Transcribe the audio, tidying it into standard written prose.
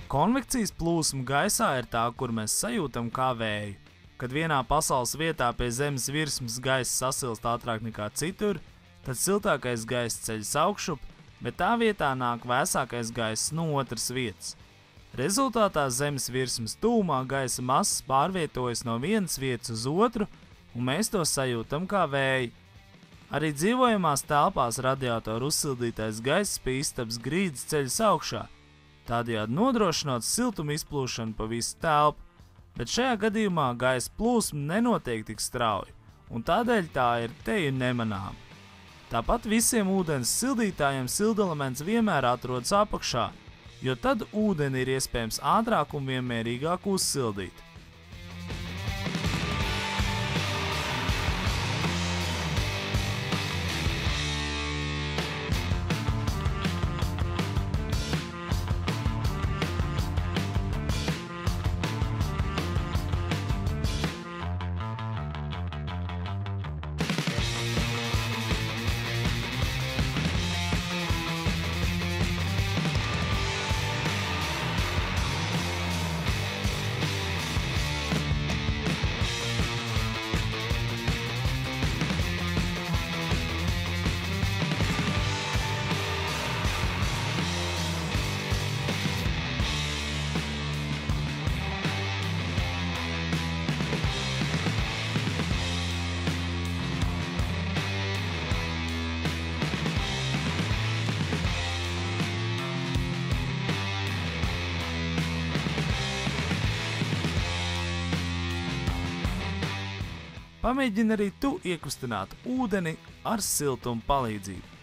Konvekcijas plūsma gaisā ir tā, kur mēs sajūtam kā vēju. Kad vienā pasaules vietā pie zemes virsmas gaiss sasilst ātrāk nekā citur, tad siltākais gaiss ceļas augšup, bet tā vietā nāk vēsākais gaiss no otras vietas. Rezultātā zemes virsmas tūmā gaisa masas pārvietojas no vienas vietas uz otru, un mēs to sajūtam kā vēju. Arī dzīvojamās telpās radiatoru uzsildītais gaiss pie istabas grīdas ceļas augšā, tādējādi nodrošinot siltuma izplūšanu pa visu telpu, bet šajā gadījumā gaisa plūsma nenotiek tik strauji, un tādēļ tā ir teju nemanāma. Tāpat visiem ūdens sildītājiem sildelements vienmēr atrodas apakšā, jo tad ūdeni ir iespējams ātrāk un vienmērīgāk uzsildīt. Pamēģini arī tu iekustināt ūdeni ar siltuma palīdzību.